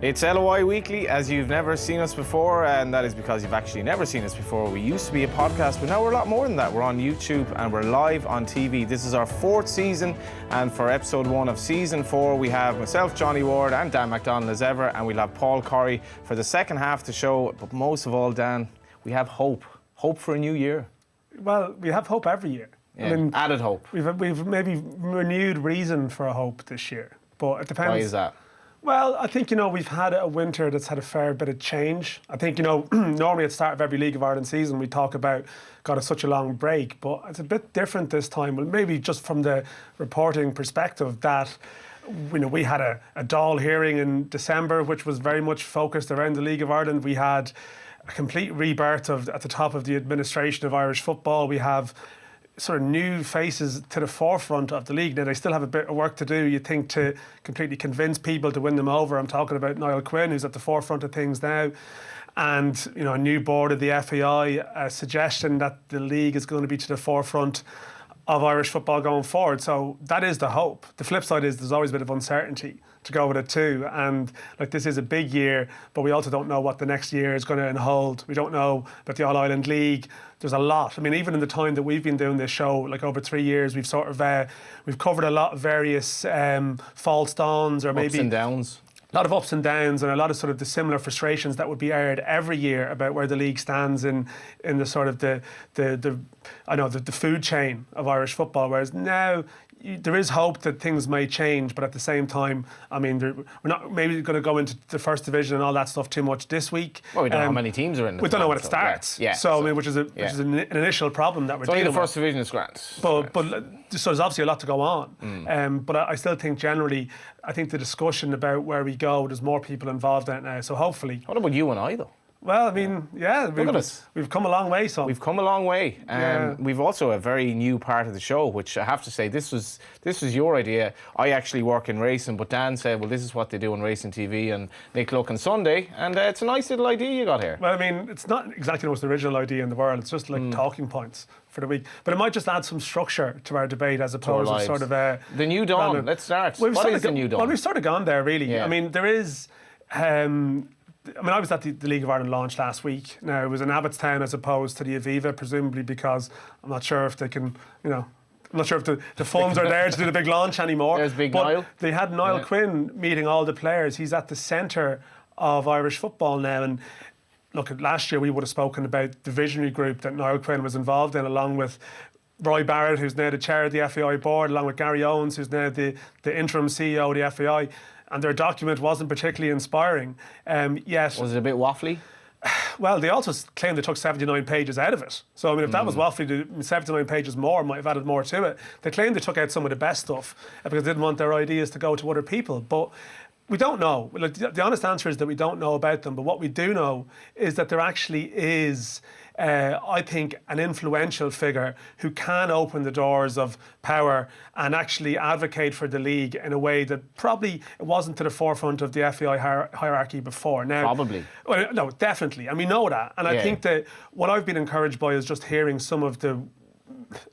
It's LOI Weekly, as you've never seen us before, and that is because you've actually never seen us before. We used to be a podcast, but now we're a lot more than that. We're on YouTube and we're live on TV. This is our 4th season, and for episode 1 of season 4, we have myself, Johnny Ward, and Dan McDonald as ever, and we'll have Paul Corrie for the second half of the show. But most of all, Dan, we have hope. Hope for a new year. Well, we have hope every year. Yeah, I mean, added hope. We've maybe renewed reason for a hope this year, but it depends. Why is that? Well, I think, we've had a winter that's had a fair bit of change. I think, normally at the start of every League of Ireland season, we talk about such a long break, but it's a bit different this time. Well, maybe just from the reporting perspective that, we had a Dáil hearing in December, which was very much focused around the League of Ireland. We had a complete rebirth at the top of the administration of Irish football. We have sort of new faces to the forefront of the league. Now, they still have a bit of work to do, you think, to completely convince people to win them over. I'm talking about Niall Quinn, who's at the forefront of things now. And, a new board of the FAI, a suggestion that the league is going to be to the forefront of Irish football going forward. So that is the hope. The flip side is there's always a bit of uncertainty to go with it too. And this is a big year, but we also don't know what the next year is going to hold. We don't know about the All-Ireland League. There's a lot. I mean, even in the time that we've been doing this show, over 3 years, we've sort of we've covered a lot of various false dawns or maybe ups and downs. A lot of ups and downs and a lot of sort of the similar frustrations that would be aired every year about where the league stands in the sort of the food chain of Irish football. Whereas now there is hope that things may change, but at the same time, I mean, we're not maybe going to go into the first division and all that stuff too much this week. Well, we don't know how many teams are in. We don't know when it starts. Yeah. So I mean, which is an initial problem that we're dealing with. Only the first division is grand. But so there's obviously a lot to go on. But I still think generally, I think the discussion about where we go, there's more people involved in it now. So hopefully. What about you and I though? Well, I mean, yeah, we've come a long way, son. We've come a long way. We've also a very new part of the show, which I have to say, this was your idea. I actually work in racing, but Dan said, well, this is what they do on Racing TV and Nick Look on Sunday, and it's a nice little idea you got here. Well, I mean, it's not exactly the most original idea in the world. It's just talking points for the week. But it might just add some structure to our debate as opposed to sort of the new dawn. Let's start. What is the new dawn? Well, we've sort of gone there, really. Yeah. I mean, there is. I was at the League of Ireland launch last week. Now, it was in Abbottstown as opposed to the Aviva, presumably because I'm not sure if they can, I'm not sure if the funds are there to do the big launch anymore. There's big Niall. They had Niall Quinn meeting all the players. He's at the centre of Irish football now. And look, last year we would have spoken about the visionary group that Niall Quinn was involved in, along with Roy Barrett, who's now the chair of the FAI board, along with Gary Owens, who's now the interim CEO of the FAI. And their document wasn't particularly inspiring. Yet, was it a bit waffly? Well, they also claimed they took 79 pages out of it. So, I mean, if that was waffly, 79 pages more might have added more to it. They claimed they took out some of the best stuff because they didn't want their ideas to go to other people. But we don't know. The honest answer is that we don't know about them. But what we do know is that there actually is, I think, an influential figure who can open the doors of power and actually advocate for the league in a way that probably wasn't to the forefront of the FAI hierarchy before. Now, probably. Well, no, definitely. And we know that. And I think that what I've been encouraged by is just hearing some of the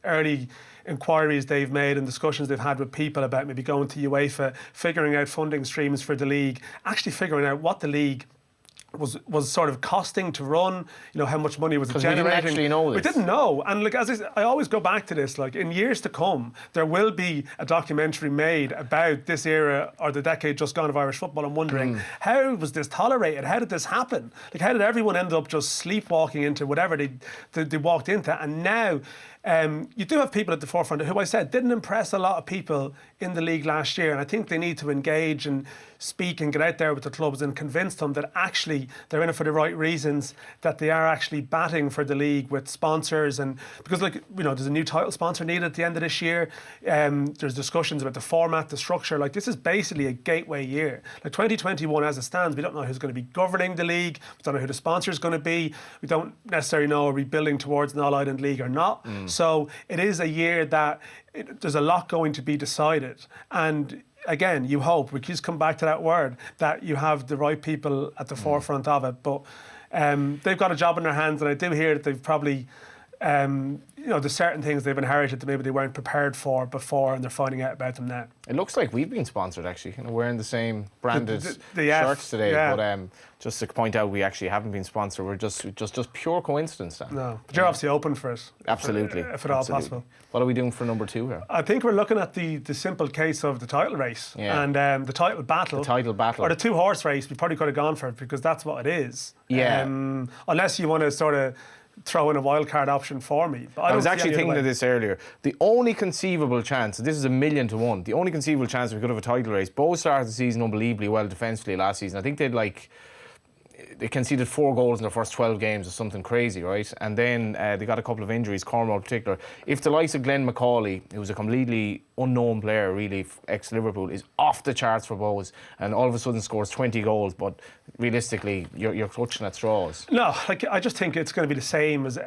early inquiries they've made and discussions they've had with people about maybe going to UEFA, figuring out funding streams for the league, actually figuring out what the league was sort of costing to run, how much money was it generating. We didn't actually know this. We didn't know. And as I always go back to this, in years to come, there will be a documentary made about this era or the decade just gone of Irish football and wondering, how was this tolerated? How did this happen? How did everyone end up just sleepwalking into whatever they walked into? And now, you do have people at the forefront who I said didn't impress a lot of people in the league last year, and I think they need to engage and speak and get out there with the clubs and convince them that actually they're in it for the right reasons, that they are actually batting for the league with sponsors. And because there's a new title sponsor needed at the end of this year. There's discussions about the format, the structure. This is basically a gateway year. 2021 as it stands, we don't know who's going to be governing the league. We don't know who the sponsor is going to be. We don't necessarily know are we building towards an All-Ireland League or not. So it is a year that there's a lot going to be decided. And again, you hope, we just come back to that word, that you have the right people at the forefront of it. But they've got a job in their hands, and I do hear that they've probably there's certain things they've inherited that maybe they weren't prepared for before, and they're finding out about them now. It looks like we've been sponsored, actually. We're wearing the same branded the F, shirts today, yeah. but just to point out, we actually haven't been sponsored. We're just pure coincidence, Dan. No, but you're obviously open for it. Absolutely. If at all possible. What are we doing for number 2 here? I think we're looking at the simple case of the title race and the title battle. The title battle. Or the 2-horse race. We probably could have gone for it because that's what it is. Yeah. Unless you want to sort of throw in a wild card option for me. But I was actually thinking of this earlier. The only conceivable chance, this is 1,000,000 to 1, the only conceivable chance we could have a title race, both started the season unbelievably well defensively last season. I think they conceded 4 goals in their first 12 games or something crazy, right? And then they got a couple of injuries, Cornwall in particular. If the likes of Glenn McCauley, who's a completely unknown player, really, ex-Liverpool, is off the charts for Bows and all of a sudden scores 20 goals, but realistically, you're clutching at straws. No, I just think it's going to be the same as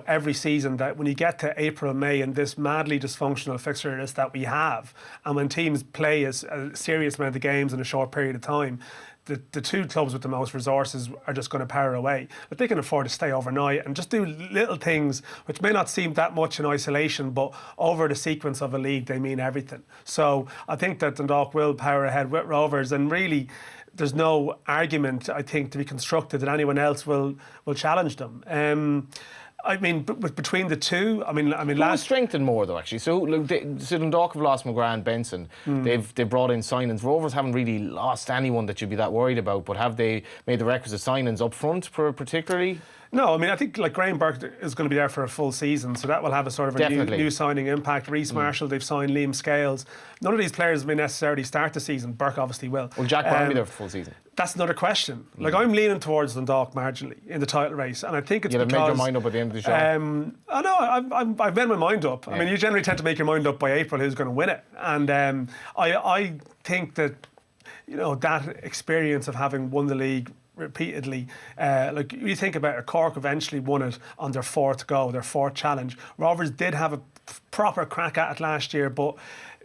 every season, that when you get to April, May, and this madly dysfunctional fixture list that we have, and when teams play a serious amount of games in a short period of time, the 2 clubs with the most resources are just going to power away. But they can afford to stay overnight and just do little things which may not seem that much in isolation, but over the sequence of a league, they mean everything. So I think that Dundalk will power ahead with Rovers, and really there's no argument, I think, to be constructed that anyone else will challenge them. I mean, between the two, I mean, last strengthened more though, actually. So Dundalk have lost McGrath and Benson. They've brought in signings. Rovers haven't really lost anyone that you'd be that worried about. But have they made the requisite signings up front, particularly? No, I mean, I think Graham Burke is going to be there for a full season, so that will have a sort of a new signing impact. Reece Marshall, they've signed Liam Scales. None of these players may necessarily start the season. Burke obviously will. Will Jack Brown be there for full season? That's another question. I'm leaning towards Dundalk marginally in the title race, and I think it's because... You'll have made your mind up at the end of the show. I know, I've made my mind up. Yeah. I mean, you generally tend to make your mind up by April who's going to win it, and I think that that experience of having won the league repeatedly, you think about it, Cork eventually won it on their 4th go, their 4th challenge. Rovers did have a proper crack at it last year, but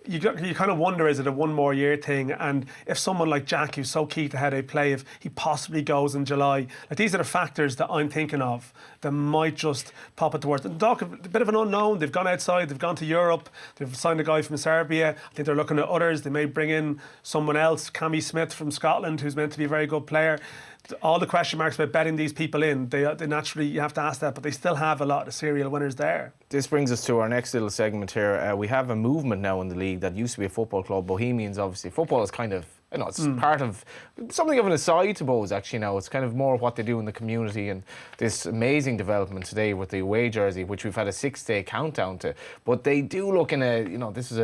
you kind of wonder, is it a 1 more year thing? And if someone like Jack, who's so key to how they play, if he possibly goes in July, these are the factors that I'm thinking of that might just pop it towards. And Doc, a bit of an unknown. They've gone outside, they've gone to Europe, they've signed a guy from Serbia. I think they're looking at others. They may bring in someone else, Cammy Smith from Scotland, who's meant to be a very good player. All the question marks about betting these people in, they naturally, you have to ask that, but they still have a lot of serial winners there. This brings us to our next little segment here. We have a movement now in the league that used to be a football club. Bohemians, obviously. Football is kind of, it's part of something of an aside to Bows, actually, now. It's kind of more what they do in the community, and this amazing development today with the away jersey, which we've had a 6-day countdown to. But they do look in a, this is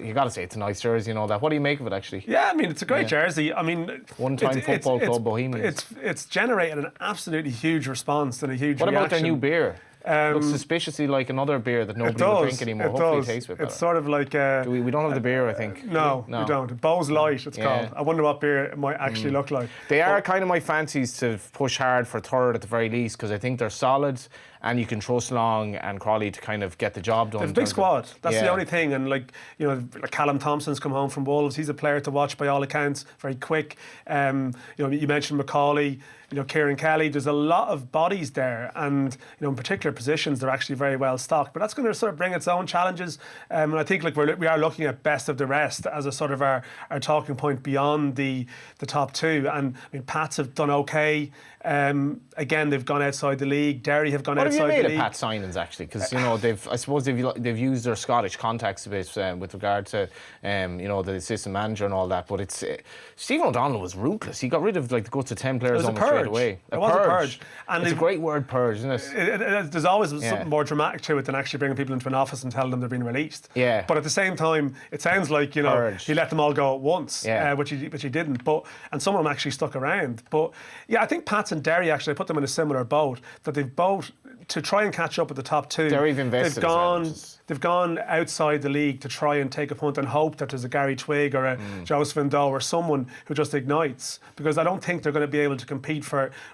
you got to say it's a nice jersey and all that. What do you make of it, actually? Yeah, I mean, it's a great jersey. I mean, one-time football club, Bohemians. It's generated an absolutely huge response and a huge reaction. What about their new beer? Looks suspiciously like another beer that nobody will drink anymore. Hopefully it tastes a bit better. It's sort of like... we don't have the beer, I think. No, we don't. Bowes Light, it's called. I wonder what beer it might actually look like. They are kind of my fancies to push hard for 3rd at the very least, because I think they're solid and you can trust Long and Crawley to kind of get the job done. They've a big squad. That's the only thing. And like Callum Thompson's come home from Wolves. He's a player to watch by all accounts. Very quick. You mentioned McCauley. Kieran Kelly, there's a lot of bodies there, and in particular positions they're actually very well stocked, but that's going to sort of bring its own challenges, and I think we are looking at best of the rest as a sort of our talking point beyond the top 2. And I mean, Pats have done okay. Again, they've gone outside the league. Derry have gone outside the league. What have you made of Pat signings, actually? Because they've used their Scottish contacts a bit with regard to the assistant manager and all that. But it's Stephen O'Donnell was ruthless. He got rid of the guts of 10 players almost straight away. It was a purge. And it's a great word, purge, isn't it? There's always something more dramatic to it than actually bringing people into an office and telling them they're being released. Yeah. But at the same time, it sounds like he let them all go at once, which he didn't. And some of them actually stuck around. But yeah, I think Pats and Derry, actually, I put them in a similar boat, that they've both, to try and catch up with the top 2, Derry've invested they've gone outside the league to try and take a punt and hope that there's a Gary Twigg or a Joseph Doe or someone who just ignites, because I don't think they're going to be able to compete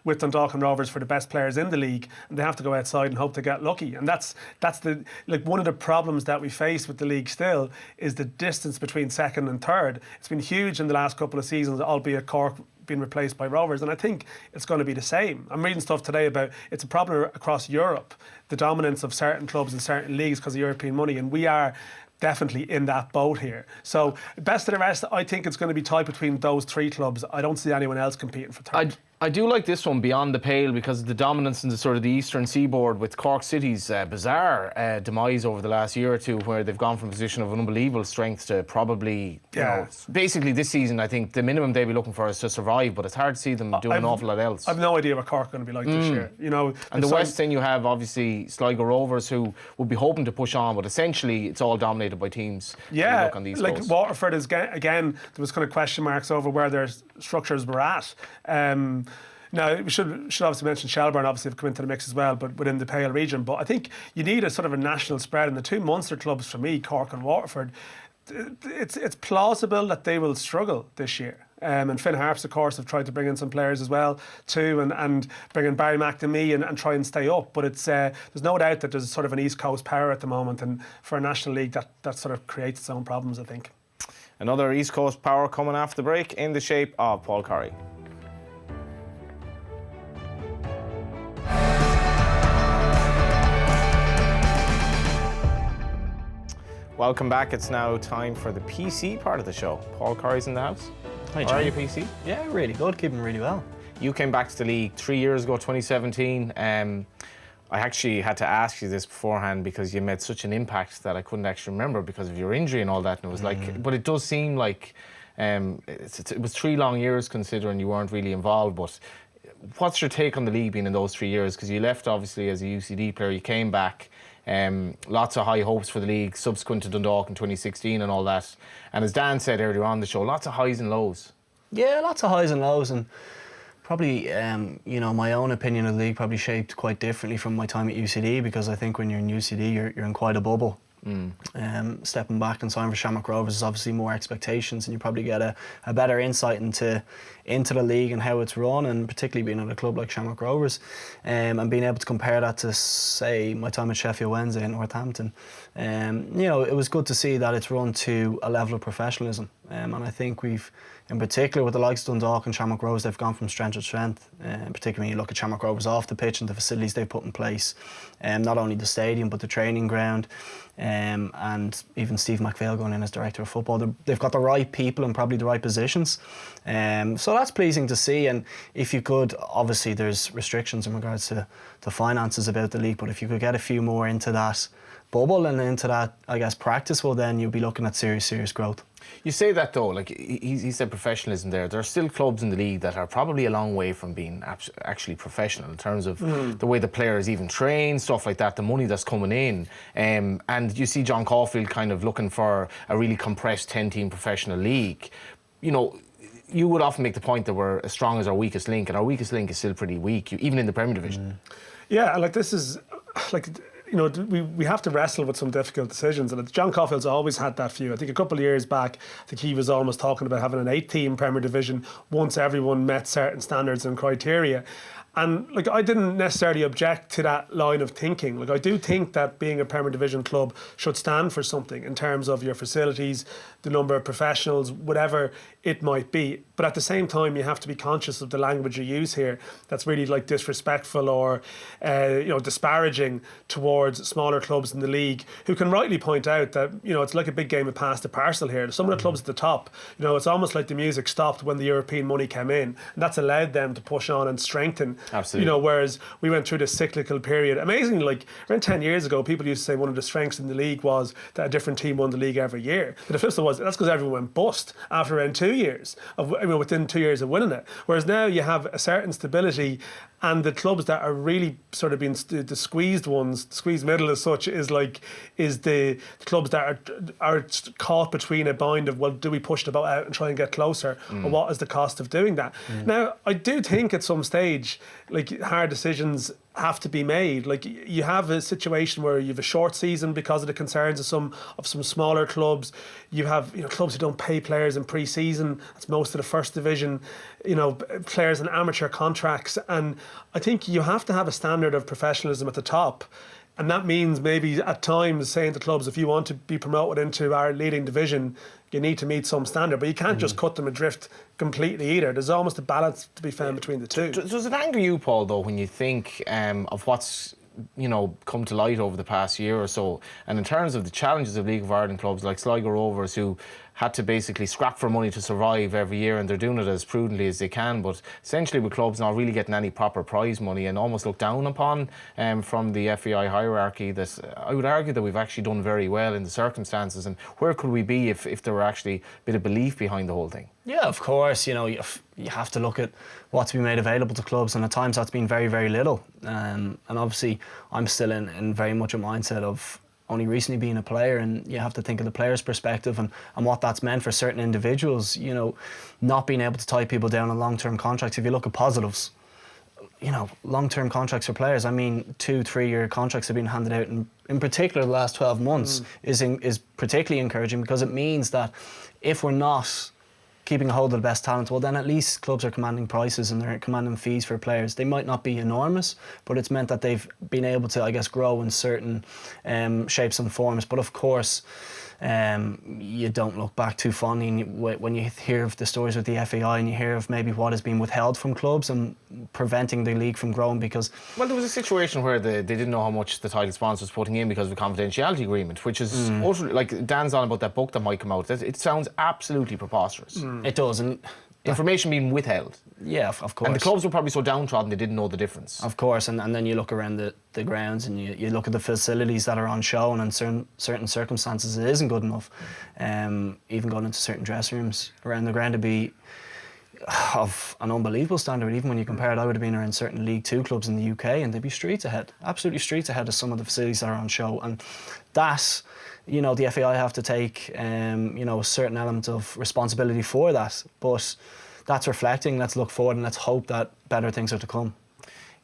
with Dundalk and Rovers for the best players in the league, and they have to go outside and hope to get lucky. And that's the one of the problems that we face with the league still, is the distance between 2nd and 3rd. It's been huge in the last couple of seasons, albeit Cork being replaced by Rovers, and I think it's going to be the same. I'm reading stuff today about it's a problem across Europe, the dominance of certain clubs in certain leagues because of European money, and we are definitely in that boat here. So best of the rest, I think it's going to be tight between those three clubs. I don't see anyone else competing for third. I do like this one, Beyond the Pale, because of the dominance in the sort of the eastern seaboard, with Cork City's bizarre demise over the last year or two, where they've gone from a position of unbelievable strength to probably, you know, basically this season, I think the minimum they'll be looking for is to survive, but it's hard to see them doing an awful lot else. I've no idea what Cork are going to be like this year. You know, and the West, then you have obviously Sligo Rovers, who would be hoping to push on, but essentially it's all dominated by teams. Yeah, look on these like coasts. Waterford is again. There was kind of question marks over where their structures were at. Now, we should obviously mention Shelbourne obviously have come into the mix as well, but within the Pale region. But I think you need a sort of a national spread, and the two Munster clubs for me, Cork and Waterford, it's plausible that they will struggle this year. And Finn Harps, of course, have tried to bring in some players as well too, and bring in Barry McNamee and try and stay up. But it's there's no doubt that there's sort of an East Coast power at the moment, and for a National League that sort of creates its own problems, I think. Another East Coast power coming after the break in the shape of Paul Corrie. Welcome back. It's now time for the PC part of the show. Paul Corrie's in the house. Hi, How are John. you, PC? Yeah, really good. Keeping really well. You came back to the league 3 years ago, 2017. I actually had to ask you this beforehand because you made such an impact that I couldn't actually remember because of your injury and all that. And it was like, but it does seem like it was 3 long years considering you weren't really involved. But what's your take on the league being in those 3 years? Because you left obviously as a UCD player, you came back. Lots of high hopes for the league, subsequent to Dundalk in 2016 and all that. And as Dan said earlier on the show, lots of highs and lows. Yeah, lots of highs and lows, and probably, you know, my own opinion of the league probably shaped quite differently from my time at UCD, because I think when you're in UCD, you're in quite a bubble. Stepping back and signing for Shamrock Rovers is obviously more expectations, and you probably get a better insight into the league and how it's run, and particularly being at a club like Shamrock Rovers, and being able to compare that to, say, my time at Sheffield Wednesday and Northampton. You know, it was good to see that it's run to a level of professionalism, and I think we've, in particular with the likes of Dundalk and Shamrock Rovers, they've gone from strength to strength, particularly when you look at Shamrock Rovers off the pitch and the facilities they've put in place, not only the stadium but the training ground, and even Steve McPhail going in as director of football. They've got the right people in probably the right positions, so that's pleasing to see. And if you could, obviously there's restrictions in regards to the finances about the league, but if you could get a few more into that bubble and into that, I guess, practice, well then you'll be looking at serious growth. You say that though, like he said professionalism there. There are still clubs in the league that are probably a long way from being actually professional in terms of the way the players even train, stuff like that, the money that's coming in. And you see John Caulfield kind of looking for a really compressed 10-team professional league. You know, you would often make the point that we're as strong as our weakest link, and our weakest link is still pretty weak, even in the Premier Division. Yeah, like this is, like, you know, we have to wrestle with some difficult decisions, and John Caulfield's always had that view. I think a couple of years back, I think he was almost talking about having an 8-team Premier Division once everyone met certain standards and criteria. And like, I didn't necessarily object to that line of thinking. Like, I do think that being a Premier Division club should stand for something in terms of your facilities, the number of professionals, whatever it might be. But at the same time, you have to be conscious of the language you use here that's really like disrespectful or you know, disparaging towards smaller clubs in the league, who can rightly point out that, you know, it's like a big game of pass the parcel here. Some of the clubs at the top, you know, it's almost like the music stopped when the European money came in, and that's allowed them to push on and strengthen. Absolutely. You know, whereas we went through this cyclical period. Amazingly, like around 10 years ago, people used to say one of the strengths in the league was that a different team won the league every year. But the flip side was that's because everyone went bust after around 2 years of, you know, within 2 years of winning it. Whereas now you have a certain stability, and the clubs that are really sort of being the squeezed ones, the squeezed middle as such, is the clubs that are caught between a bind of, well, do we push the boat out and try and get closer, or what is the cost of doing that? Now, I do think at some stage, like, hard decisions have to be made. Like, you have a situation where you have a short season because of the concerns of some smaller clubs. You have, you know, clubs who don't pay players in pre-season. That's most of the first division. You know, players in amateur contracts, and I think you have to have a standard of professionalism at the top. And that means maybe at times saying to clubs, if you want to be promoted into our leading division, you need to meet some standard. But you can't just cut them adrift completely either. There's almost a balance to be found between the two. Does it anger you, Paul, though, when you think of what's come to light over the past year or so, and in terms of the challenges of League of Ireland clubs like Sligo Rovers, who had to basically scrap for money to survive every year, and they're doing it as prudently as they can, but essentially with clubs not really getting any proper prize money and almost looked down upon from the FAI hierarchy, that I would argue that we've actually done very well in the circumstances. And where could we be if there were actually a bit of belief behind the whole thing? Yeah, of course. You have to look at what's been made available to clubs, and at times that's been very, very little. And obviously, I'm still in very much a mindset of only recently being a player, and you have to think of the player's perspective and what that's meant for certain individuals. Not being able to tie people down on long-term contracts. If you look at positives, long-term contracts for players, 2-3 year contracts have been handed out, and in particular the last 12 months is particularly encouraging, because it means that if we're not keeping a hold of the best talent, well then at least clubs are commanding prices and they're commanding fees for players. They might not be enormous, but it's meant that they've been able to, I guess, grow in certain shapes and forms. But of course, you don't look back too fondly when you hear of the stories with the FAI, and you hear of maybe what has been withheld from clubs and preventing the league from growing, because... Well, there was a situation where they didn't know how much the title sponsor was putting in because of a confidentiality agreement, which is utterly, like Dan's on about that book that might come out. It sounds absolutely preposterous. It does, and information being withheld. Yeah, of course. And the clubs were probably so downtrodden they didn't know the difference. Of course, and then you look around the grounds and you look at the facilities that are on show, and in certain circumstances it isn't good enough. Even going into certain dressing rooms around the ground to be of an unbelievable standard. Even when you compare it, I would have been around certain League 2 clubs in the UK, and they'd be streets ahead, absolutely streets ahead of some of the facilities that are on show. And that, the FAI have to take a certain element of responsibility for that. But that's reflecting. Let's look forward and let's hope that better things are to come.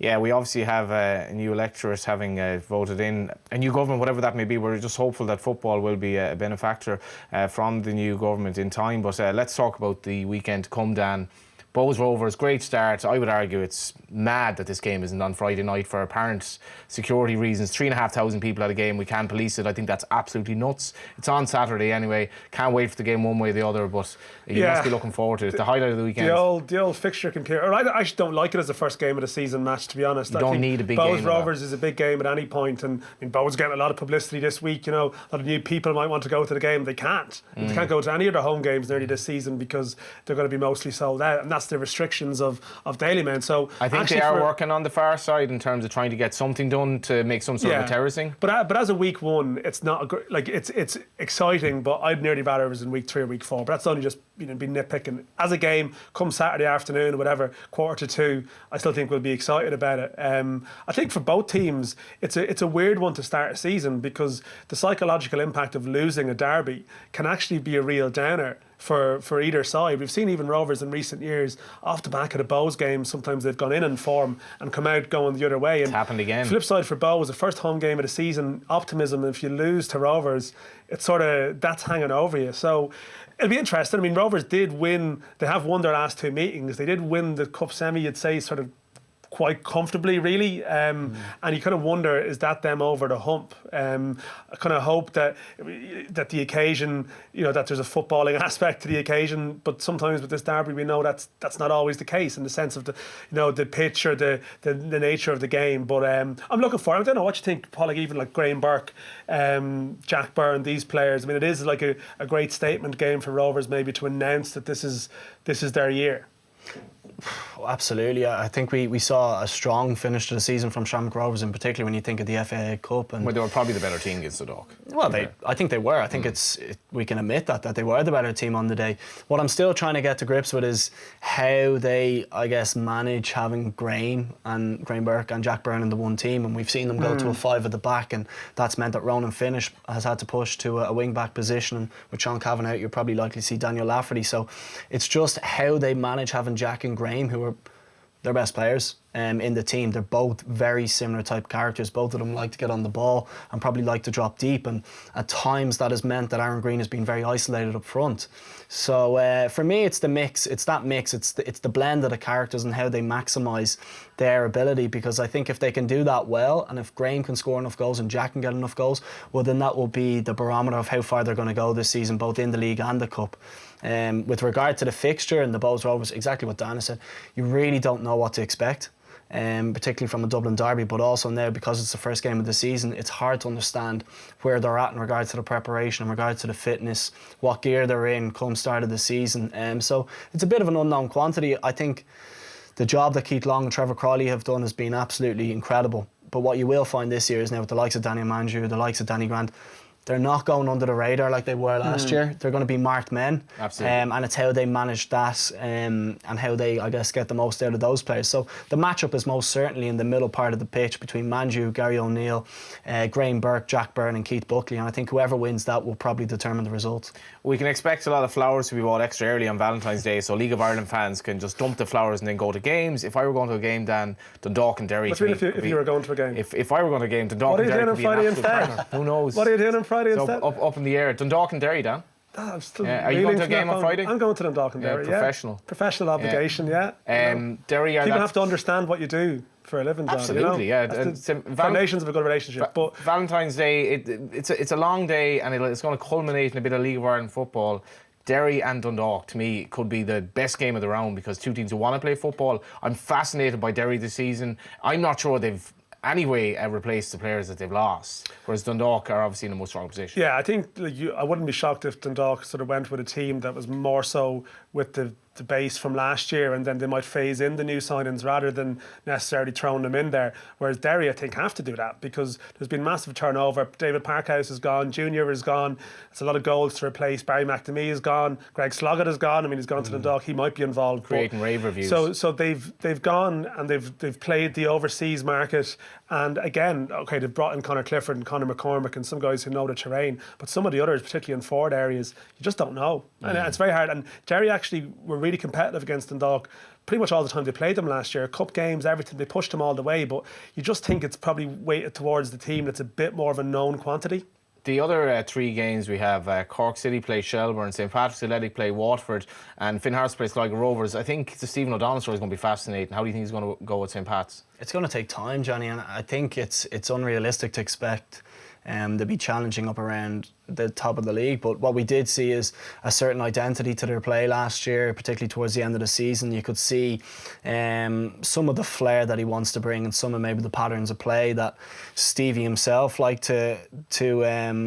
Yeah, we obviously have a new electorate having voted in a new government, whatever that may be. We're just hopeful that football will be a benefactor from the new government in time. But let's talk about the weekend to come, Dan. Bows Rovers, great start. I would argue it's mad that this game isn't on Friday night for apparent security reasons. 3,500 people at a game, we can't police it. I think that's absolutely nuts. It's on Saturday anyway. Can't wait for the game one way or the other, but you must be looking forward to it. The highlight of the weekend. The old fixture computer. I actually don't like it as the first game of the season match, to be honest. You don't need a big game. Bows Rovers is a big game at any point, and Bows getting a lot of publicity this week. A lot of new people might want to go to the game. They can't. They can't go to any of their home games nearly this season because they're going to be mostly sold out, and that's the restrictions of Dalymount. So I think they are working on the far side in terms of trying to get something done to make some sort of a terracing. But as a week one, it's not it's exciting, but I'd nearly rather it was in week 3 or week 4. But that's only just being nitpicking. As a game, come Saturday afternoon or whatever, 1:45, I still think we'll be excited about it. I think for both teams, it's a weird one to start a season, because the psychological impact of losing a derby can actually be a real downer for either side. We've seen even Rovers in recent years, off the back of the Bows game, sometimes they've gone in form and come out going the other way. And it's happened again. Flip side for Bows, the first home game of the season, optimism. If you lose to Rovers, it's that's hanging over you. So it'll be interesting. Rovers did win. They have won their last 2 meetings. They did win the Cup semi, you'd say, sort of quite comfortably, really. And you kind of wonder, is that them over the hump? I kind of hope that the occasion, that there's a footballing aspect to the occasion, but sometimes with this derby we know that's not always the case, in the sense of the pitch or the nature of the game. But I'm looking for it. I don't know what you think, Paul, even like Graham Burke, Jack Byrne, these players. It is like a great statement game for Rovers, maybe, to announce that this is their year. Absolutely. I think we saw a strong finish to the season from Shamrock Rovers, in particular when you think of the FAA Cup. And well, they were probably the better team against the Dock. Well, I think they were. I think we can admit that they were the better team on the day. What I'm still trying to get to grips with is how they, I guess, manage having Graham Burke and Jack Byrne in the one team, and we've seen them go to a 5 at the back, and that's meant that Ronan Finnish has had to push to a wing back position, and with Sean Cavan out, you're probably likely to see Daniel Lafferty. So it's just how they manage having Jack and Graham, who are their best players, in the team. They're both very similar type characters. Both of them like to get on the ball and probably like to drop deep, and at times that has meant that Aaron Green has been very isolated up front. So for me, it's the mix. It's that mix. It's the blend of the characters and how they maximise their ability, because I think if they can do that well, and if Graham can score enough goals and Jack can get enough goals, well, then that will be the barometer of how far they're going to go this season, both in the league and the cup. With regard to the fixture and the Bows Rovers, exactly what Dana said, you really don't know what to expect. Particularly from a Dublin derby, but also now because it's the first game of the season, it's hard to understand where they're at in regards to the preparation, in regards to the fitness, what gear they're in come start of the season. So it's a bit of an unknown quantity. I think the job that Keith Long and Trevor Crawley have done has been absolutely incredible. But what you will find this year is now with the likes of Daniel Manju, the likes of Danny Grant, they're not going under the radar like they were last year. They're going to be marked men. Absolutely. And it's how they manage that and how they, I guess, get the most out of those players. So the matchup is most certainly in the middle part of the pitch between Manju, Gary O'Neill, Graham Burke, Jack Byrne and Keith Buckley. And I think whoever wins that will probably determine the result. We can expect a lot of flowers to be bought extra early on Valentine's Day, so League of Ireland fans can just dump the flowers and then go to games. If I were going to a game, Dan, Dundalk and Derry... What do you mean if you were going to a game? If I were going to a game, Dundalk and Derry could be an absolute cracker. Who knows? What are you doing on Friday so instead? Up in the air. Dundalk and Derry, Dan. I'm still Are you going to a game on Friday? I'm going to Dundalk and Derry, professional. Professional obligation, yeah. Derry are people have to understand what you do for a living, John. Absolutely, you know? yeah. That's the foundations of a good relationship. But Valentine's Day, it's a long day, and it's going to culminate in a bit of League of Ireland football. Derry and Dundalk, to me, could be the best game of the round because two teams who want to play football. I'm fascinated by Derry this season. I'm not sure they've anyway replaced the players that they've lost, whereas Dundalk are obviously in a much stronger position. Yeah, I think I wouldn't be shocked if Dundalk sort of went with a team that was more so with the base from last year, and then they might phase in the new signings rather than necessarily throwing them in there. Whereas Derry, I think, have to do that because there's been massive turnover. David Parkhouse is gone, Junior is gone. It's a lot of goals to replace. Barry McNamee is gone. Greg Sloggett is gone. I mean, he's gone to Dundalk. He might be involved. Creating rave reviews. So they've gone and they've played the overseas market. And again, okay, they've brought in Conor Clifford and Conor McCormick and some guys who know the terrain. But some of the others, particularly in forward areas, you just don't know. And it's very hard. And Derry actually were really competitive against Dundalk pretty much all the time they played them last year. Cup games, everything, they pushed them all the way. But you just think it's probably weighted towards the team that's a bit more of a known quantity. The other three games we have, Cork City play Shelbourne, St Patrick's Athletic play Watford, and Finn Harps plays Sligo Rovers. I think the Stephen O'Donnell story is going to be fascinating. How do you think he's going to go with St Pat's? It's going to take time, Johnny, and I think it's unrealistic to expect to be challenging up around the top of the league. But what we did see is a certain identity to their play last year, particularly towards the end of the season. You could see some of the flair that he wants to bring and some of maybe the patterns of play that Stevie himself liked to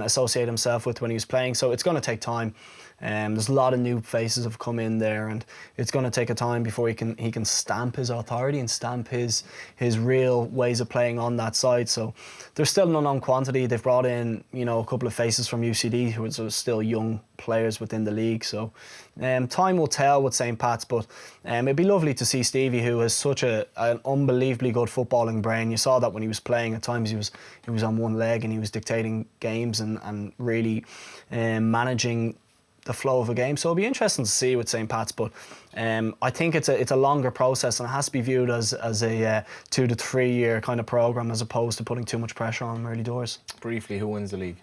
associate himself with when he was playing. So it's going to take time. There's a lot of new faces have come in there, and it's going to take a time before he can stamp his authority and stamp his real ways of playing on that side. So there's still an unknown quantity. They've brought in a couple of faces from UCD who are still young players within the league. So time will tell with St Pat's, but it'd be lovely to see Stevie, who has such an unbelievably good footballing brain. You saw that when he was playing. At times he was on one leg and he was dictating games and really managing the flow of a game. So it'll be interesting to see with St Pat's, but I think it's a longer process and it has to be viewed as a 2 to 3 year kind of programme as opposed to putting too much pressure on early doors. Briefly, who wins the league?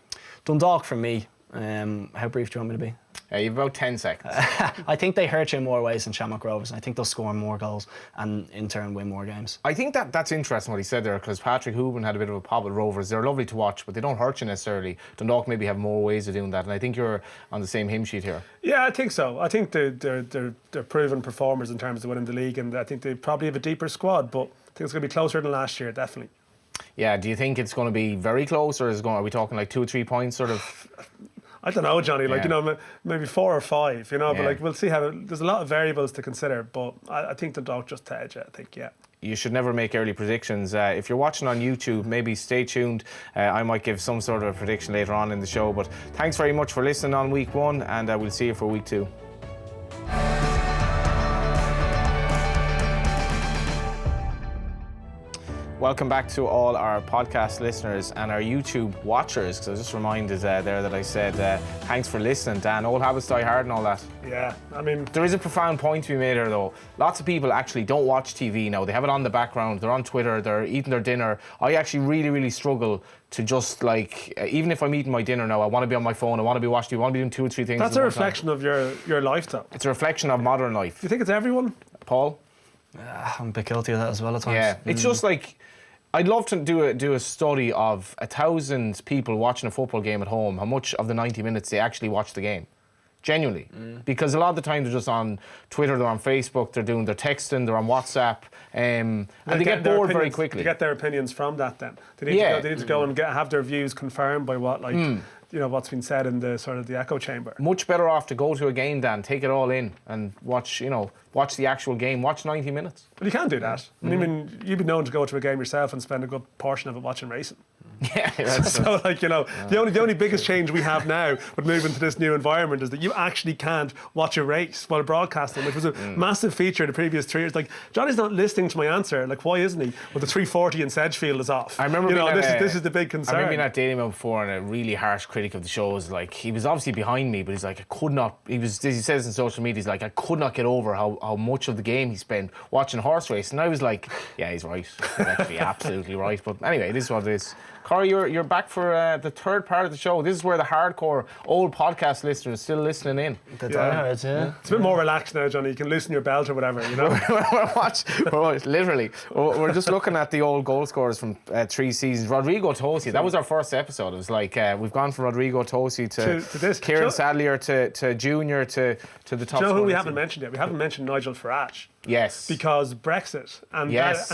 Dundalk for me. How brief do you want me to be? You've about 10 seconds. I think they hurt you in more ways than Shamrock Rovers, and I think they'll score more goals and in turn win more games. I think that's interesting what he said there, because Patrick Hooban had a bit of a pop with Rovers. They're lovely to watch, but they don't hurt you necessarily. Dundalk maybe have more ways of doing that, and I think you're on the same hymn sheet here. Yeah, I think so. I think they're proven performers in terms of winning the league, and I think they probably have a deeper squad, but I think it's going to be closer than last year, definitely. Yeah, do you think it's going to be very close, or are we talking like 2 or 3 points sort of? I don't know, Johnny. Like, maybe 4 or 5. But like we'll see how. There's a lot of variables to consider, but I think the dog just to edge it. I think, yeah. You should never make early predictions. If you're watching on YouTube, maybe stay tuned. I might give some sort of a prediction later on in the show. But thanks very much for listening on week 1, and we'll see you for week 2. Welcome back to all our podcast listeners and our YouTube watchers, because I was just reminded there that I said thanks for listening, Dan. Old habits die hard and all that. Yeah, I mean... There is a profound point to be made here, though. Lots of people actually don't watch TV now. They have it on the background. They're on Twitter. They're eating their dinner. I actually really, really struggle to just, like, even if I'm eating my dinner now, I want to be on my phone. I want to be watching TV. I want to be doing 2 or 3 things. That's a reflection of your life, though. It's a reflection of modern life. Do you think it's everyone? Paul? I'm a bit guilty of that as well at times. Yeah, it's just like... I'd love to do a study of 1,000 people watching a football game at home, how much of the 90 minutes they actually watch the game. Genuinely. Because a lot of the time they're just on Twitter, they're on Facebook, they're texting, they're on WhatsApp, and they get bored very quickly. They get their opinions from that then. They need to go and have their views confirmed by what, like, you know, what's been said in the sort of the echo chamber. Much better off to go to a game, Dan, take it all in and watch the actual game, watch 90 minutes. But you can do that. I mean, you've been known to go to a game yourself and spend a good portion of it watching racing. Yeah, that's so like, you know, the only biggest change we have now with moving to this new environment is that you actually can't watch a race while broadcasting, which was a massive feature the previous 3 years. Like, Johnny's not listening to my answer. Like, why isn't he? Well, the 340 in Sedgefield is off. I remember this is the big concern. I remember being at Daily Mail before, and a really harsh critic of the show was like, he was obviously behind me, but he's like, I could not. He says in social media, he's like, I could not get over how much of the game he spent watching horse race, and I was like, yeah, he's right. He's actually absolutely right. But anyway, this is what it is. Corey, you're back for the third part of the show. This is where the hardcore old podcast listeners are still listening in. The diehards, yeah. It's a bit more relaxed now, Johnny. You can loosen your belt or whatever, you know. We're just looking at the old goal scorers from 3 seasons. Rodrigo Tosi, that was our first episode. It was like we've gone from Rodrigo Tosi to this. Kieran Sadlier to Junior to the top. Do you know who we haven't mentioned yet? We haven't mentioned Nigel Farage. Yes. Because Brexit. And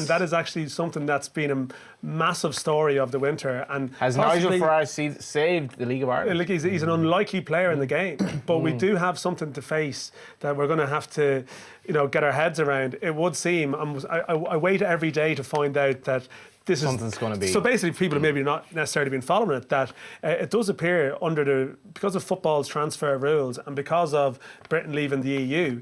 that is actually something that's been a massive story of the winter. And has Nigel Farage saved the League of Ireland? Look, he's an unlikely player in the game, but we do have something to face that we're going to have to, you know, get our heads around. It would seem, I wait every day to find out that this something's going to be. So basically, people have maybe not necessarily been following it, that it does appear because of football's transfer rules and because of Britain leaving the EU,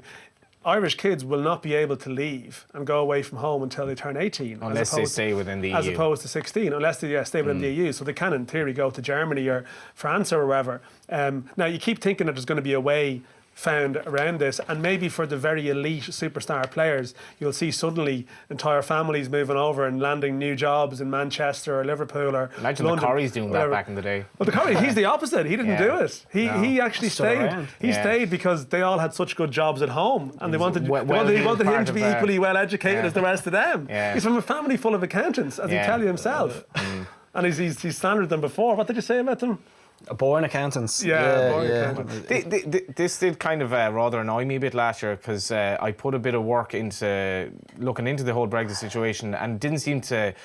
Irish kids will not be able to leave and go away from home until they turn 18. Unless they stay within the EU. As opposed to 16, unless they stay within the EU. So they can, in theory, go to Germany or France or wherever. Now, you keep thinking that there's going to be a way found around this, and maybe for the very elite superstar players, you'll see suddenly entire families moving over and landing new jobs in Manchester or Liverpool or Imagine London, the Corrie's doing whatever. that back in the day. Well, the Corrie, he's the opposite. He didn't do it. He actually stayed. He stayed because they all had such good jobs at home, and they wanted him to be equally well educated as the rest of them. Yeah. He's from a family full of accountants, as he tell you himself. And he's slandered them before. What did you say about them? Born accountants. Born accountants. This did kind of rather annoy me a bit last year, because I put a bit of work into looking into the whole Brexit situation and didn't seem to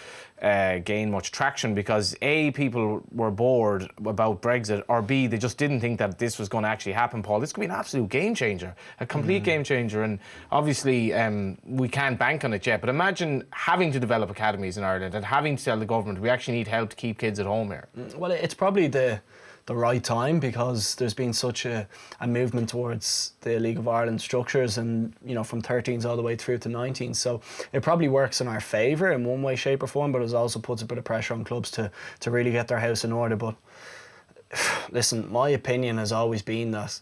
gain much traction, because A, people were bored about Brexit, or B, they just didn't think that this was going to actually happen, Paul. This could be an absolute game changer, a complete game changer, and obviously we can't bank on it yet, but imagine having to develop academies in Ireland and having to tell the government we actually need help to keep kids at home here. Well, it's probably the right time, because there's been such a movement towards the League of Ireland structures, and you know, from 13s all the way through to 19s, so it probably works in our favour in one way, shape or form, but it also puts a bit of pressure on clubs to really get their house in order. But listen, my opinion has always been that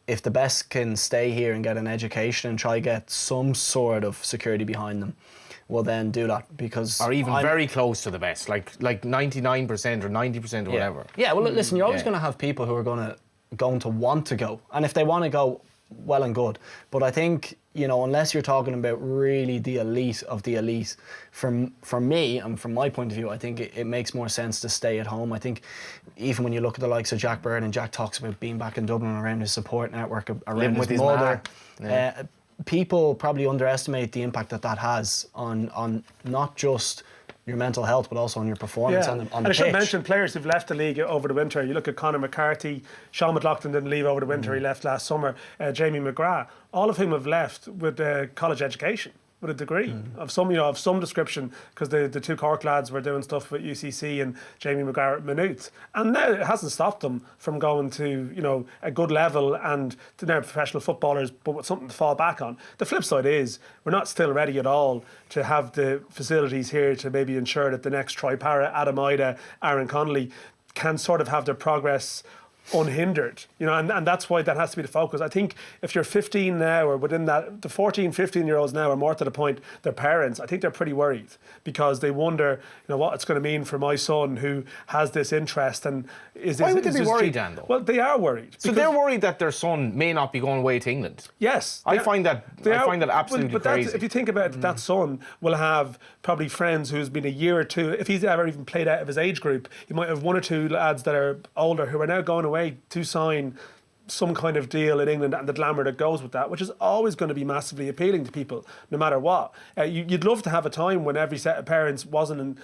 if the best can stay here and get an education and try get some sort of security behind them, well then do that, because or even very close to the best, like 99% or 90% or whatever. Yeah, well listen, you're always going to have people who are going to want to go, and if they want to go, well and good. But I think, you know, unless you're talking about really the elite of the elite, from me and from my point of view, I think it makes more sense to stay at home. I think even when you look at the likes of Jack Byrne, and Jack talks about being back in Dublin around his support network, around his mother. People probably underestimate the impact that has on not just your mental health, but also on your performance on the pitch. And I should mention players who've left the league over the winter. You look at Conor McCarthy, Sean McLaughlin didn't leave over the winter, he left last summer, Jamie McGrath, all of whom have left with college education. with a degree of some description, because the two Cork lads were doing stuff with UCC and Jamie McGarrett Maynooth, and now it hasn't stopped them from going to a good level and to now professional footballers, but with something to fall back on. The flip side is we're not still ready at all to have the facilities here to maybe ensure that the next Troy Parrott, Adam Ida, Aaron Connolly can sort of have their progress unhindered, and that's why that has to be the focus. I think if you're 15 now, or within that, the 14, 15-year-olds now are more to the point, their parents, I think they're pretty worried, because they wonder, what it's going to mean for my son who has this interest. And why would they be worried, Dan, though? Well, they are worried. So they're worried that their son may not be going away to England? Yes. I find that absolutely crazy. If you think about it, that son will have probably friends who's been a year or two, if he's ever even played out of his age group, he might have one or two lads that are older who are now going away to sign some kind of deal in England, and the glamour that goes with that, which is always going to be massively appealing to people, no matter what. You'd love to have a time when every set of parents wasn't,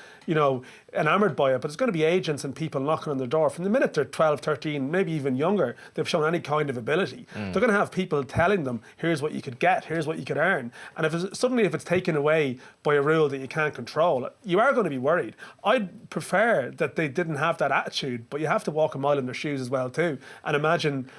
enamoured by it, but there's going to be agents and people knocking on their door from the minute they're 12, 13, maybe even younger. They've shown any kind of ability. They're going to have people telling them, here's what you could get, here's what you could earn. And if it's taken away by a rule that you can't control, you are going to be worried. I'd prefer that they didn't have that attitude, but you have to walk a mile in their shoes as well too, and imagine,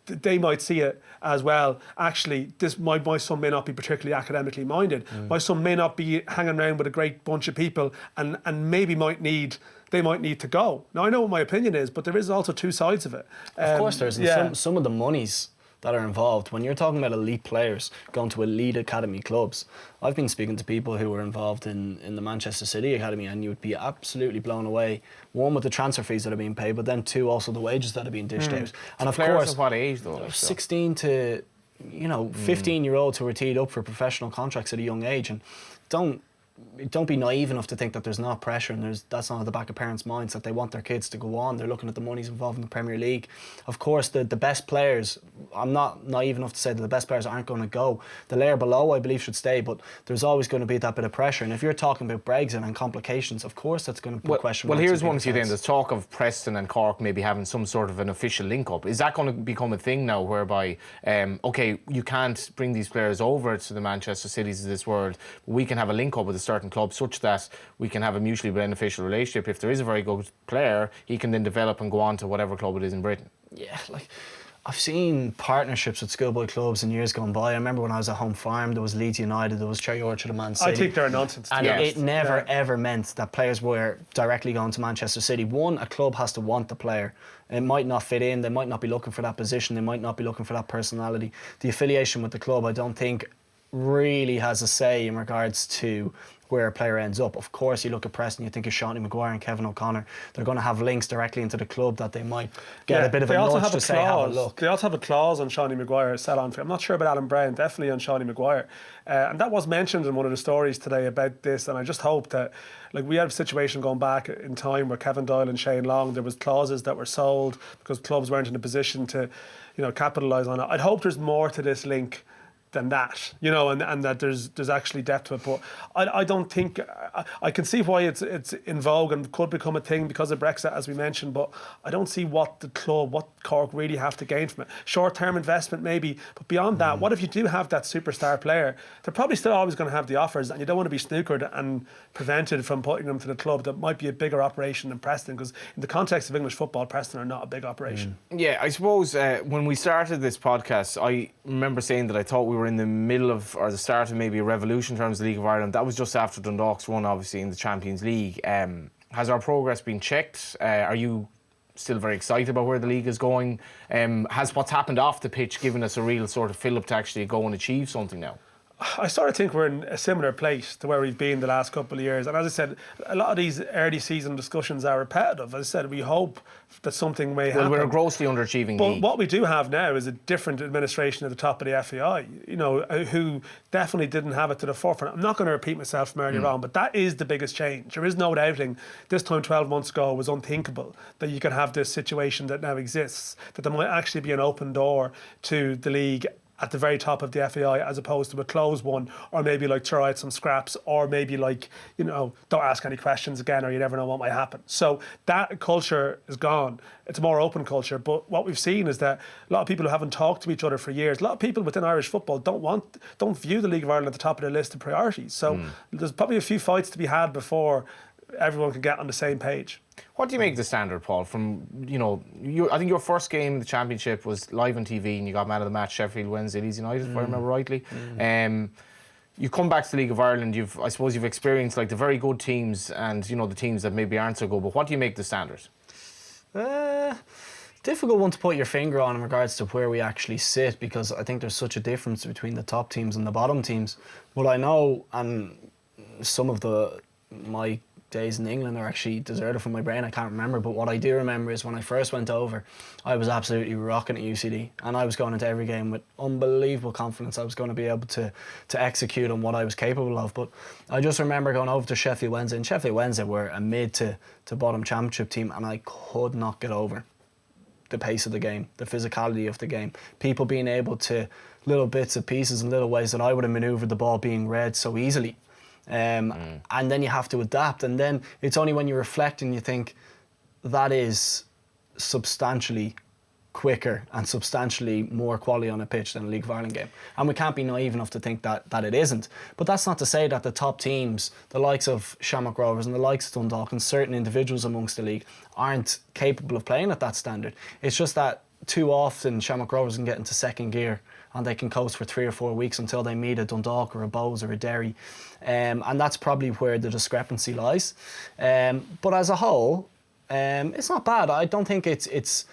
they might see it as, well, actually, my son may not be particularly academically minded. My son may not be hanging around with a great bunch of people, and maybe they might need to go. Now, I know what my opinion is, but there is also two sides of it. Of course there's. Some of the monies that are involved, when you're talking about elite players going to elite academy clubs, I've been speaking to people who were involved in the Manchester City Academy, and you would be absolutely blown away, one, with the transfer fees that are being paid, but then two, also the wages that are being dished out. And of players course, of what age though? 16 to 15-year-olds who are teed up for professional contracts at a young age, and don't be naive enough to think that there's not pressure, and that's not at the back of parents' minds, that they want their kids to go on. They're looking at the monies involved in the Premier League. Of course, the best players, I'm not naive enough to say that the best players aren't going to go. The layer below, I believe, should stay, but there's always going to be that bit of pressure. And if you're talking about Brexit and complications, of course that's going to put question marks. Well, here's one to you then. There's talk of Preston and Cork maybe having some sort of an official link-up. Is that going to become a thing now, whereby, you can't bring these players over to the Manchester Cities of this world, but we can have a link-up with a certain club such that we can have a mutually beneficial relationship? If there is a very good player, he can then develop and go on to whatever club it is in Britain. Yeah, I've seen partnerships with schoolboy clubs in years gone by. I remember when I was at Home Farm, there was Leeds United, there was Cherry Orchard and Man City. I think they're nonsense. And it never ever meant that players were directly going to Manchester City. One, a club has to want the player. It might not fit in, they might not be looking for that position, they might not be looking for that personality. The affiliation with the club, I don't think, really has a say in regards to where a player ends up. Of course, you look at Preston, you think of Shawnee Maguire and Kevin O'Connor. They're going to have links directly into the club that they might get a bit of a nudge to say, have a look. They also have a clause on Shawnee Maguire set on. I'm not sure about Alan Brown, definitely on Shawnee Maguire. And that was mentioned in one of the stories today about this, and I just hope that, we had a situation going back in time where Kevin Doyle and Shane Long, there was clauses that were sold because clubs weren't in a position to, capitalise on it. I'd hope there's more to this link than that, and that there's actually depth to it. But I don't think, I can see why it's in vogue and could become a thing because of Brexit, as we mentioned, but I don't see what Cork really have to gain from it. Short-term investment maybe, but beyond that, what if you do have that superstar player? They're probably still always going to have the offers, and you don't want to be snookered and prevented from putting them to the club that might be a bigger operation than Preston, because in the context of English football, Preston are not a big operation. Yeah, I suppose when we started this podcast, I remember saying that I thought we were in the middle of, or the start of maybe a revolution in terms of the League of Ireland. That was just after Dundalk's run, obviously, in the Champions League. Has our progress been checked? Are you still very excited about where the league is going? Has what's happened off the pitch given us a real sort of fillip to actually go and achieve something now? I sort of think we're in a similar place to where we've been the last couple of years. And as I said, a lot of these early season discussions are repetitive. As I said, we hope that something may happen. Well, we're a grossly underachieving But league. what we do have now is a different administration at the top of the FAI, who definitely didn't have it to the forefront. I'm not going to repeat myself from earlier on, but that is the biggest change. There is no doubting this time 12 months ago it was unthinkable that you could have this situation that now exists, that there might actually be an open door to the league at the very top of the FAI as opposed to a closed one, or maybe like throw out some scraps, or maybe like, don't ask any questions again, or you never know what might happen. So that culture is gone. It's a more open culture. But what we've seen is that a lot of people who haven't talked to each other for years, a lot of people within Irish football don't view the League of Ireland at the top of their list of priorities. So there's probably a few fights to be had before everyone can get on the same page. What do you make of the standard, Paul? From, I think your first game in the Championship was live on TV and you got man of the match, Sheffield Wednesday, Leeds United, if I remember rightly. You come back to the League of Ireland, I suppose you've experienced like the very good teams and, the teams that maybe aren't so good, but what do you make of the standard? Difficult one to put your finger on in regards to where we actually sit, because I think there's such a difference between the top teams and the bottom teams. But I know, and some of my days in England are actually deserted from my brain, I can't remember, but what I do remember is when I first went over, I was absolutely rocking at UCD, and I was going into every game with unbelievable confidence I was going to be able to execute on what I was capable of. But I just remember going over to Sheffield Wednesday, and Sheffield Wednesday were a mid to bottom Championship team, and I could not get over the pace of the game, the physicality of the game, people being able to, little bits and pieces and little ways that I would have manoeuvred the ball being read so easily. And then you have to adapt, and then it's only when you reflect and you think that is substantially quicker and substantially more quality on a pitch than a League of Ireland game. And we can't be naive enough to think that it isn't. But that's not to say that the top teams, the likes of Shamrock Rovers and the likes of Dundalk and certain individuals amongst the league, aren't capable of playing at that standard. It's just that too often Shamrock Rovers can get into second gear and they can coast for 3 or 4 weeks until they meet a Dundalk or a Bows or a Derry. And that's probably where the discrepancy lies. But as a whole, it's not bad. I don't think it's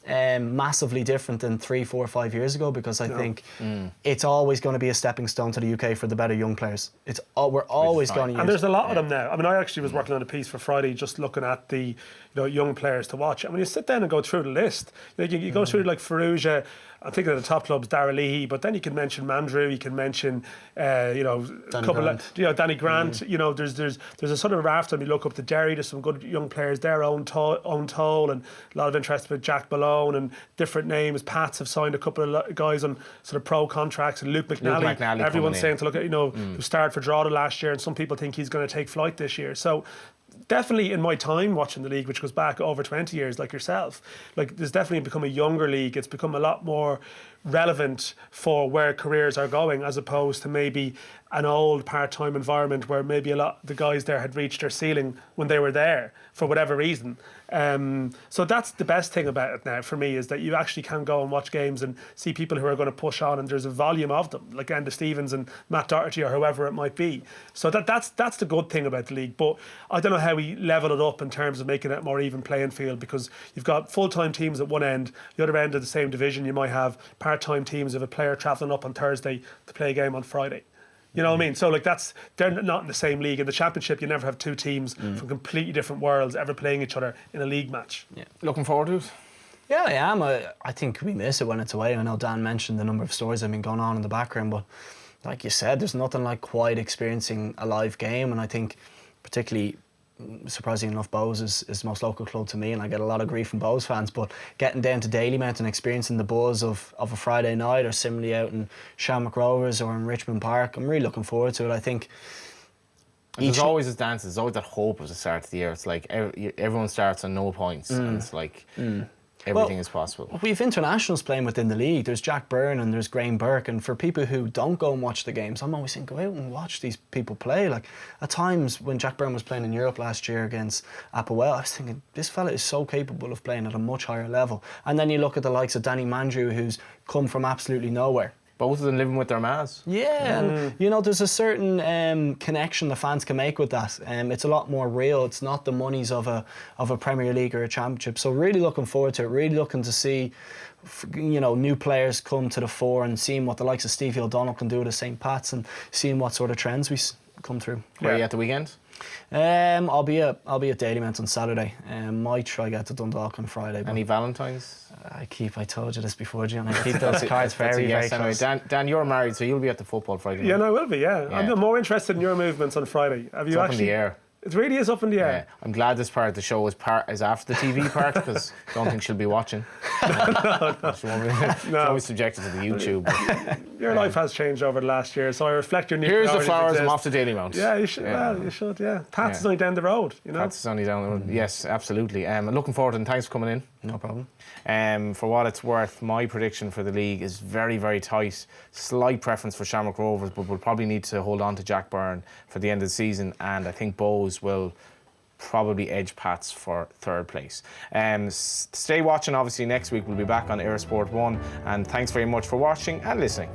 massively different than 3, 4, 5 years ago, because I think it's always going to be a stepping stone to the UK for the better young players. We're always going to use. And there's a lot of them now. I mean, I actually was working on a piece for Friday just looking at the young players to watch. I mean, you sit down and go through the list. You go through like Farage. I'm thinking of the top clubs, Dara Leahy, but then you can mention Mandrew, you can mention, Danny Grant. There's a sort of raft. You look up to Derry. There's some good young players there. Owen Toll, and a lot of interest with Jack Malone and different names. Pats have signed a couple of guys on sort of pro contracts, and Luke McNally. Everyone's saying to look at who started for Drogheda last year, and some people think he's going to take flight this year. So definitely in my time watching the league, which goes back over 20 years like yourself, like there's definitely become a younger league. It's become a lot more relevant for where careers are going, as opposed to maybe an old part-time environment where maybe a lot of the guys there had reached their ceiling when they were there for whatever reason. So that's the best thing about it now for me, is that you actually can go and watch games and see people who are going to push on, and there's a volume of them, like Enda Stevens and Matt Doherty or whoever it might be. So that's the good thing about the league. But I don't know how we level it up in terms of making it a more even playing field, because you've got full-time teams at one end, the other end of the same division you might have part-time teams of a player travelling up on Thursday to play a game on Friday. You know what I mean? So like they're not in the same league. In the Championship, you never have two teams from completely different worlds ever playing each other in a league match. Yeah. Looking forward to it? Yeah, I am. I think we miss it when it's away. I know Dan mentioned the number of stories that have been going on in the background, but like you said, there's nothing like quite experiencing a live game. And I think particularly, surprisingly enough, Bows is the most local club to me, and I get a lot of grief from Bows fans, but getting down to Dalymount and experiencing the buzz of a Friday night, or similarly out in Shamrock Rovers or in Richmond Park, I'm really looking forward to it. I think there's always this dance, there's always that hope at the start of the year. It's like everyone starts on no points, and it's like everything is possible. We've internationals playing within the league. There's Jack Byrne and there's Graham Burke, and for people who don't go and watch the games, I'm always saying go out and watch these people play. Like at times when Jack Byrne was playing in Europe last year against Applewell, I was thinking this fella is so capable of playing at a much higher level. And then you look at the likes of Danny Mandrew, who's come from absolutely nowhere. Both of them living with their mas. Yeah, and there's a certain connection the fans can make with that. It's a lot more real. It's not the monies of a Premier League or a Championship. So really looking forward to it. Really looking to see, new players come to the fore, and seeing what the likes of Stevie O'Donnell can do at St. Pat's, and seeing what sort of trends we come through. Where are you at the weekend? I'll be at Dalymount on Saturday. Might try get to Dundalk on Friday. Any Valentines? I told you this before, John. I keep those cards very, very close. Anyway, Dan, you're married, so you'll be at the football Friday night. Yeah, no, I will be, yeah. I'm more interested in your movements on Friday. Have you it's up in the air. It really is up in the air. I'm glad this part of the show is after the TV part, because I don't think she'll be watching. It's always subjected to the YouTube. Your life has changed over the last year, so I reflect your new Here's the priorities flowers. I'm exist. off to Daily Mount. Yeah, you should. Well, you should. Yeah, Pat's is only down the road. You know. That's only down the road. Yes, absolutely. Looking forward, and thanks for coming in. No problem. For what it's worth, my prediction for the league is very, very tight. Slight preference for Shamrock Rovers, but we'll probably need to hold on to Jack Byrne for the end of the season, and I think Bows will probably edge Pats for third place. Stay watching. Obviously, next week we'll be back on Air Sport 1, and thanks very much for watching and listening.